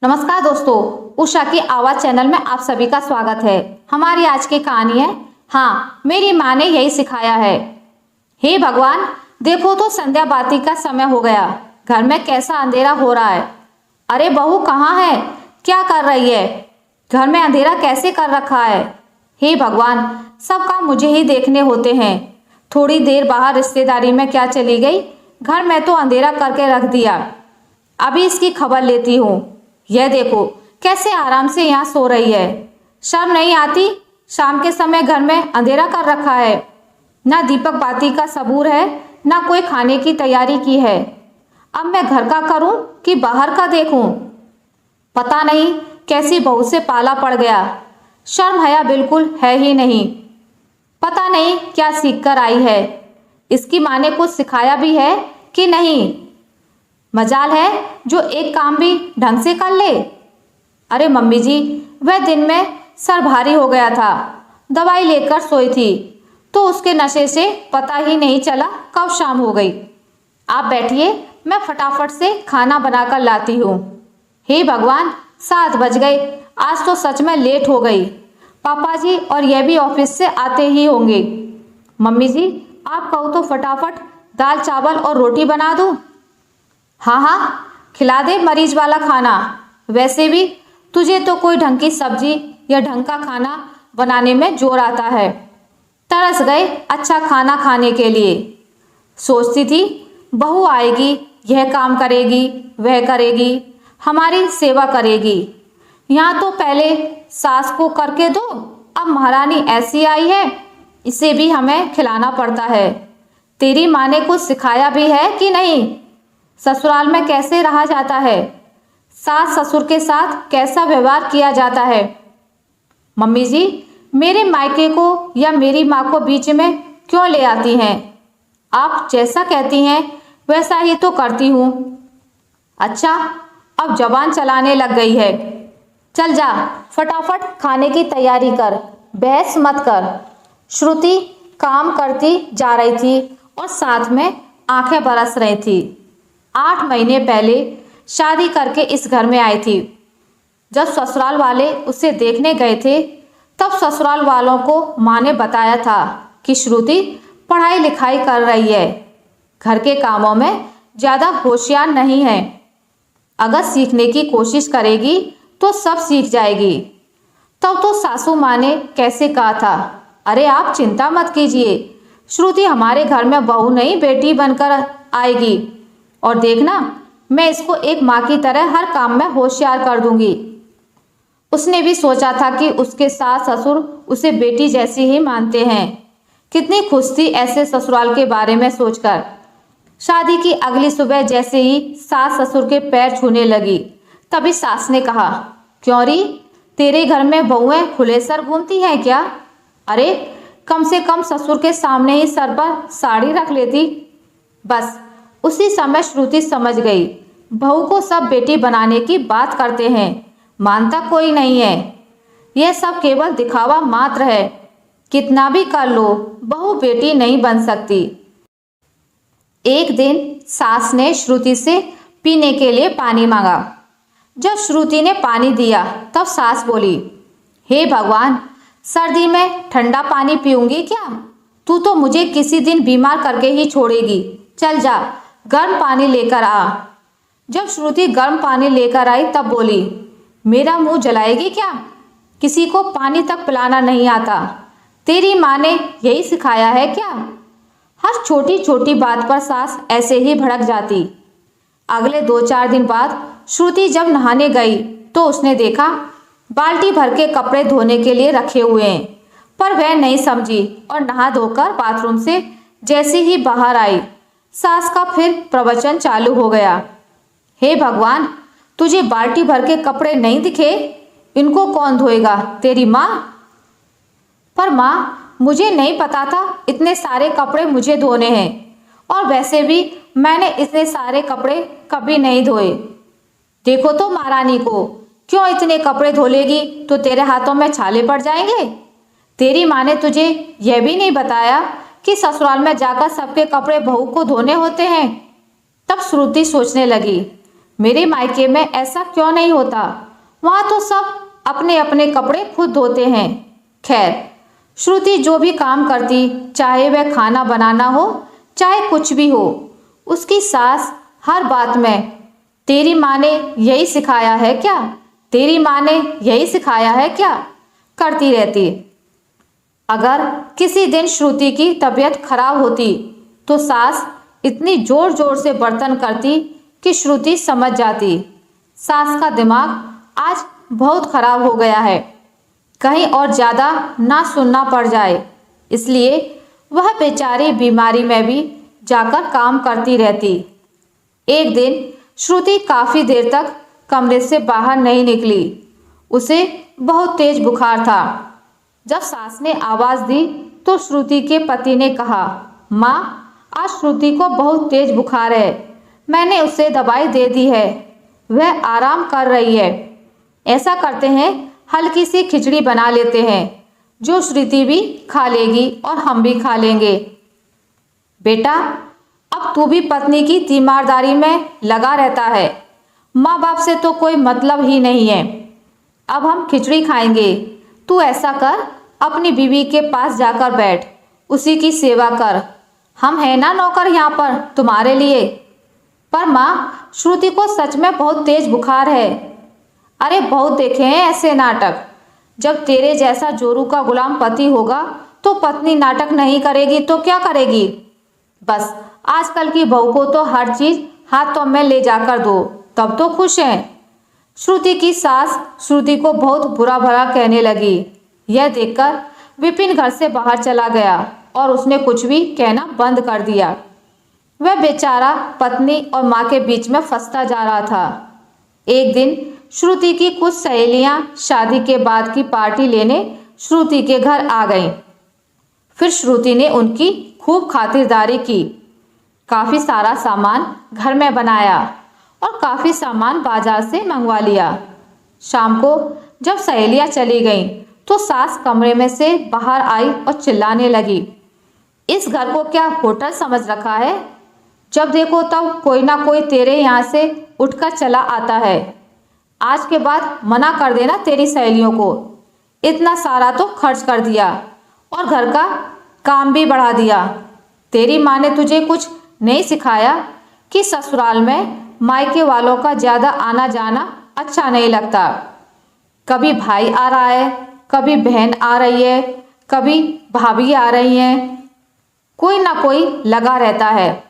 नमस्कार दोस्तों, उषा की आवाज चैनल में आप सभी का स्वागत है। हमारी आज की कहानी है हाँ मेरी माँ ने यही सिखाया है। हे भगवान, देखो तो संध्या बाती का समय हो गया। घर में कैसा अंधेरा हो रहा है। अरे बहू कहाँ है, क्या कर रही है? घर में अंधेरा कैसे कर रखा है? हे भगवान, सब काम मुझे ही देखने होते हैं। थोड़ी देर बाहर रिश्तेदारी में क्या चली गई, घर में तो अंधेरा करके रख दिया। अभी इसकी खबर लेती हूँ। यह देखो कैसे आराम से यहाँ सो रही है। शर्म नहीं आती? शाम के समय घर में अंधेरा कर रखा है। ना दीपक बाती का सबूर है, ना कोई खाने की तैयारी की है। अब मैं घर का करूं कि बाहर का देखूं? पता नहीं कैसी बहू से पाला पड़ गया। शर्म हया बिल्कुल है ही नहीं। पता नहीं क्या सीख कर आई है। इसकी माँ ने कुछ सिखाया भी है कि नहीं? मजाल है जो एक काम भी ढंग से कर ले। अरे मम्मी जी, वह दिन में सर भारी हो गया था, दवाई लेकर सोई थी तो उसके नशे से पता ही नहीं चला कब शाम हो गई। आप बैठिए, मैं फटाफट से खाना बनाकर लाती हूँ। हे भगवान, 7 बज गए। आज तो सच में लेट हो गई। पापा जी और यह भी ऑफिस से आते ही होंगे। मम्मी जी, आप कहो तो फटाफट दाल चावल और रोटी बना दूँ? हाँ हाँ, खिला दे मरीज वाला खाना। वैसे भी तुझे तो कोई ढंग की सब्जी या ढंग का खाना बनाने में जोर आता है। तरस गए अच्छा खाना खाने के लिए। सोचती थी बहू आएगी, यह काम करेगी, वह करेगी, हमारी सेवा करेगी। यहाँ तो पहले सास को करके दो, अब महारानी ऐसी आई है, इसे भी हमें खिलाना पड़ता है। तेरी माँ ने कुछ सिखाया भी है कि नहीं? ससुराल में कैसे रहा जाता है, सास ससुर के साथ कैसा व्यवहार किया जाता है? मम्मी जी, मेरे मायके को या मेरी माँ को बीच में क्यों ले आती हैं? आप जैसा कहती हैं वैसा ही तो करती हूँ। अच्छा, अब जबान चलाने लग गई है। चल जा, फटाफट खाने की तैयारी कर, बहस मत कर। श्रुति काम करती जा रही थी और साथ में आंखें बरस रही थी। 8 महीने पहले शादी करके इस घर में आई थी। जब ससुराल वाले उसे देखने गए थे तब ससुराल वालों को माँ ने बताया था कि श्रुति पढ़ाई लिखाई कर रही है, घर के कामों में ज़्यादा होशियार नहीं है। अगर सीखने की कोशिश करेगी तो सब सीख जाएगी। तब तो सासू माँ ने कैसे कहा था, अरे आप चिंता मत कीजिए, श्रुति हमारे घर में बहू नहीं बेटी बनकर आएगी और देखना मैं इसको एक माँ की तरह हर काम में होशियार कर दूंगी। उसने भी सोचा था कि उसके सास ससुर उसे बेटी जैसी ही मानते हैं। कितनी खुश थी ऐसे ससुराल के बारे में सोचकर। शादी की अगली सुबह जैसे ही सास ससुर के पैर छूने लगी तभी सास ने कहा, क्यों री, तेरे घर में बहुएं खुले सर घूमती हैं क्या? अरे कम से कम ससुर के सामने ही सर पर साड़ी रख लेती। बस उसी समय श्रुति समझ गई, बहू को सब बेटी बनाने की बात करते हैं, मानता कोई नहीं है। यह सब केवल दिखावा मात्र है। कितना भी कर लो, बहू बेटी नहीं बन सकती। एक दिन सास ने श्रुति से पीने के लिए पानी मांगा। जब श्रुति ने पानी दिया तब सास बोली, हे भगवान, सर्दी में ठंडा पानी पीऊंगी क्या? तू तो मुझे किसी दिन बीमार करके ही छोड़ेगी। चल जा, गर्म पानी लेकर आ। जब श्रुति गर्म पानी लेकर आई तब बोली, मेरा मुंह जलाएगी क्या? किसी को पानी तक पिलाना नहीं आता। तेरी माँ ने यही सिखाया है क्या? हर छोटी छोटी बात पर सास ऐसे ही भड़क जाती। अगले 2-4 दिन बाद श्रुति जब नहाने गई तो उसने देखा बाल्टी भर के कपड़े धोने के लिए रखे हुए हैं, पर वह नहीं समझी और नहा धोकर बाथरूम से जैसे ही बाहर आई सास का फिर प्रवचन चालू हो गया। हे भगवान, तुझे बाल्टी भर के कपड़े नहीं दिखे? इनको कौन धोएगा, तेरी माँ? पर माँ, मुझे नहीं पता था इतने सारे कपड़े मुझे धोने हैं, और वैसे भी मैंने इतने सारे कपड़े कभी नहीं धोए। देखो तो महारानी को, क्यों इतने कपड़े धो लेगी तो तेरे हाथों में छाले पड़ जाएंगे। तेरी माँ ने तुझे यह भी नहीं बताया कि ससुराल में जाकर सबके कपड़े बहू को धोने होते हैं। तब श्रुति सोचने लगी, मेरे मायके में ऐसा क्यों नहीं होता? वहाँ तो सब अपने अपने कपड़े खुद धोते हैं। खैर, श्रुति जो भी काम करती, चाहे वह खाना बनाना हो चाहे कुछ भी हो, उसकी सास हर बात में तेरी माँ ने यही सिखाया है क्या, तेरी माँ ने यही सिखाया है क्या करती रहती। अगर किसी दिन श्रुति की तबीयत खराब होती तो सास इतनी जोर जोर से बर्तन करती कि श्रुति समझ जाती सास का दिमाग आज बहुत खराब हो गया है, कहीं और ज़्यादा ना सुनना पड़ जाए, इसलिए वह बेचारी बीमारी में भी जाकर काम करती रहती। एक दिन श्रुति काफ़ी देर तक कमरे से बाहर नहीं निकली। उसे बहुत तेज बुखार था। जब सास ने आवाज़ दी तो श्रुति के पति ने कहा, माँ, आज श्रुति को बहुत तेज बुखार है, मैंने उसे दवाई दे दी है, वह आराम कर रही है। ऐसा करते हैं, हल्की सी खिचड़ी बना लेते हैं, जो श्रुति भी खा लेगी और हम भी खा लेंगे। बेटा, अब तू भी पत्नी की तीमारदारी में लगा रहता है, माँ बाप से तो कोई मतलब ही नहीं है। अब हम खिचड़ी खाएंगे, तू ऐसा कर, अपनी बीवी के पास जाकर बैठ, उसी की सेवा कर, हम हैं ना नौकर यहाँ पर तुम्हारे लिए। पर माँ, श्रुति को सच में बहुत तेज बुखार है। अरे बहुत देखे हैं ऐसे नाटक, जब तेरे जैसा जोरू का गुलाम पति होगा तो पत्नी नाटक नहीं करेगी तो क्या करेगी? बस आजकल की बहू को तो हर चीज हाथों में ले जाकर दो, तब तो खुश हैं। श्रुति की सास श्रुति को बहुत बुरा भला कहने लगी। यह देखकर विपिन घर से बाहर चला गया और उसने कुछ भी कहना बंद कर दिया। वह बेचारा पत्नी और माँ के बीच में फंसता जा रहा था। एक दिन श्रुति की कुछ सहेलियां शादी के बाद की पार्टी लेने श्रुति के घर आ गईं। फिर श्रुति ने उनकी खूब खातिरदारी की, काफ़ी सारा सामान घर में बनाया और काफ़ी सामान बाजार से मंगवा लिया। शाम को जब सहेलियां चली गईं तो सास कमरे में से बाहर आई और चिल्लाने लगी, इस घर को क्या होटल समझ रखा है? जब देखो तब कोई ना कोई तेरे यहाँ से उठकर चला आता है। आज के बाद मना कर देना तेरी सहेलियों को। इतना सारा तो खर्च कर दिया और घर का काम भी बढ़ा दिया। तेरी माँ ने तुझे कुछ नहीं सिखाया कि ससुराल में मायके वालों का ज़्यादा आना जाना अच्छा नहीं लगता। कभी भाई आ रहा है, कभी बहन आ रही है, कभी भाभी आ रही हैं, कोई ना कोई लगा रहता है।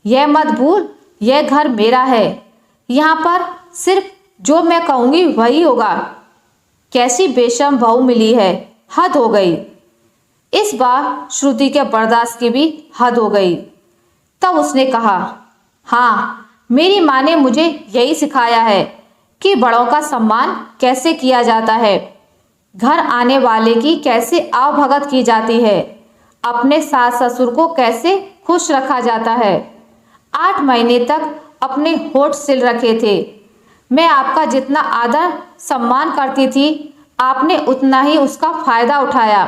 यह मत भूल, यह घर मेरा है, यहाँ पर सिर्फ जो मैं कहूँगी वही होगा। कैसी बेशर्म बहू मिली है, हद हो गई। इस बार श्रुति के बर्दाश्त की भी हद हो गई। तब उसने कहा, हाँ, मेरी माँ ने मुझे यही सिखाया है कि बड़ों का सम्मान कैसे किया जाता है, घर आने वाले की कैसे आवभगत की जाती है, अपने सास ससुर को कैसे खुश रखा जाता है। 8 महीने तक अपने होठ सिल रखे थे। मैं आपका जितना आदर सम्मान करती थी, आपने उतना ही उसका फायदा उठाया।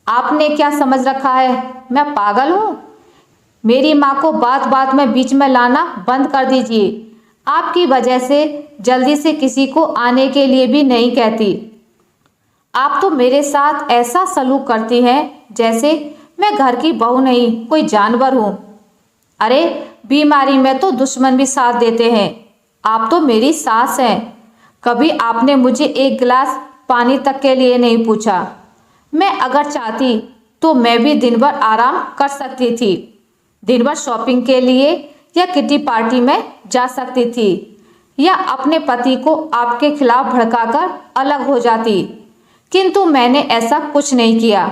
आपने क्या समझ रखा है, मैं पागल हूँ? मेरी माँ को बात बात में बीच में लाना बंद कर दीजिए। आपकी वजह से जल्दी से किसी को आने के लिए भी नहीं कहती। आप तो मेरे साथ ऐसा सलूक करती हैं जैसे मैं घर की बहू नहीं, कोई जानवर हूँ। अरे बीमारी में तो दुश्मन भी साथ देते हैं। आप तो मेरी सास हैं। कभी आपने मुझे एक गिलास पानी तक के लिए नहीं पूछा। मैं अगर चाहती तो मैं भी दिन भर आराम कर सकती थी, दिन भर शॉपिंग के लिए या किटी पार्टी में जा सकती थी, या अपने पति को आपके खिलाफ भड़काकर अलग हो जाती। किंतु मैंने ऐसा कुछ नहीं किया,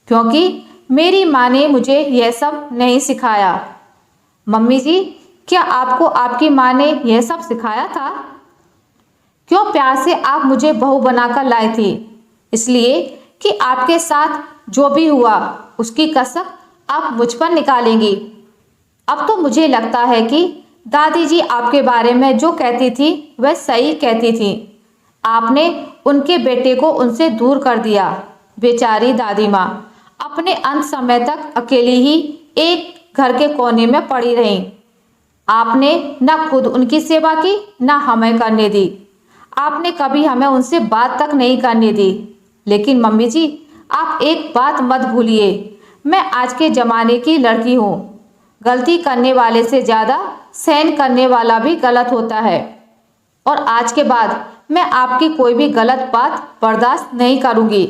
क्योंकि मेरी माँ ने मुझे यह सब नहीं सिखाया। मम्मी जी, क्या आपको आपकी माँ ने यह सब सिखाया था? क्यों प्यार से आप मुझे बहू बनाकर लाए थे? इसलिए कि आपके साथ जो भी हुआ उसकी कसक आप मुझ पर निकालेंगी। अब तो मुझे लगता है कि दादी जी आपके बारे में जो कहती थी वह सही कहती थी। आपने उनके बेटे को उनसे दूर कर दिया। बेचारी दादी माँ अपने अंत समय तक अकेली ही एक घर के कोने में पड़ी रहीं। आपने न खुद उनकी सेवा की न हमें करने दी। आपने कभी हमें उनसे बात तक नहीं करने दी। लेकिन मम्मी जी, आप एक बात मत भूलिए, मैं आज के ज़माने की लड़की हूँ। गलती करने वाले से ज़्यादा सहन करने वाला भी गलत होता है। और आज के बाद मैं आपकी कोई भी गलत बात बर्दाश्त नहीं करूँगी।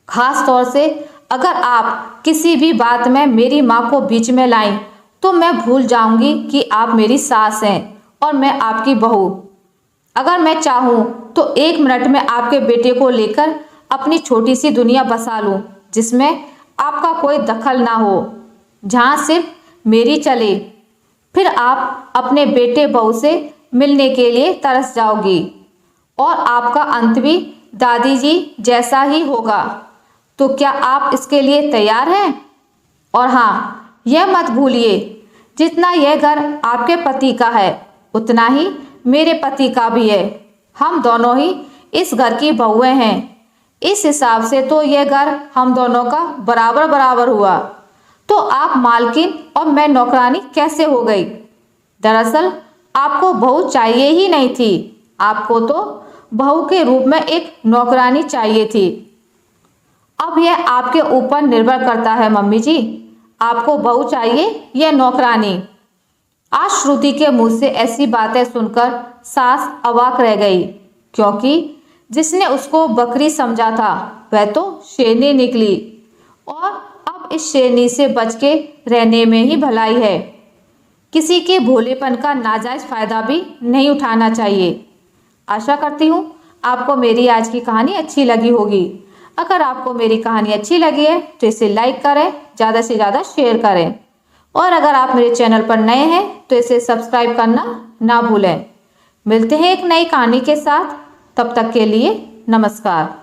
खास तौर से अगर आप किसी भी बात में मेरी माँ को बीच में लाएं, तो मैं भूल जाऊंगी कि आप मेरी सास हैं और मैं आपकी बहू। अगर मैं चाहूँ तो 1 मिनट में आपके बेटे को लेकर अपनी छोटी सी दुनिया बसा लूँ, जिसमें आपका कोई दखल ना हो, जहाँ सिर्फ मेरी चले। फिर आप अपने बेटे बहू से मिलने के लिए तरस जाओगी और आपका अंत भी दादी जी जैसा ही होगा। तो क्या आप इसके लिए तैयार हैं? और हाँ, यह मत भूलिए, जितना यह घर आपके पति का है उतना ही मेरे पति का भी है। हम दोनों ही इस घर की बहुएं हैं। इस हिसाब से तो यह घर हम दोनों का बराबर बराबर हुआ। तो आप मालकिन और मैं नौकरानी कैसे हो गई? दरअसल आपको बहू चाहिए ही नहीं थी, आपको तो बहू के रूप में एक नौकरानी चाहिए थी। अब यह आपके ऊपर निर्भर करता है मम्मी जी, आपको बहू चाहिए या नौकरानी। आज श्रुति के मुंह से ऐसी बातें सुनकर सास अवाक रह गई, क्योंकि जिसने उसको बकरी समझा था वह तो शेरनी निकली। और अब इस शेरनी से बच के रहने में ही भलाई है। किसी के भोलेपन का नाजायज फायदा भी नहीं उठाना चाहिए। आशा करती हूँ आपको मेरी आज की कहानी अच्छी लगी होगी। अगर आपको मेरी कहानी अच्छी लगी है तो इसे लाइक करें, ज़्यादा से ज़्यादा शेयर करें। और अगर आप मेरे चैनल पर नए हैं तो इसे सब्सक्राइब करना ना भूलें। मिलते हैं एक नई कहानी के साथ, तब तक के लिए नमस्कार।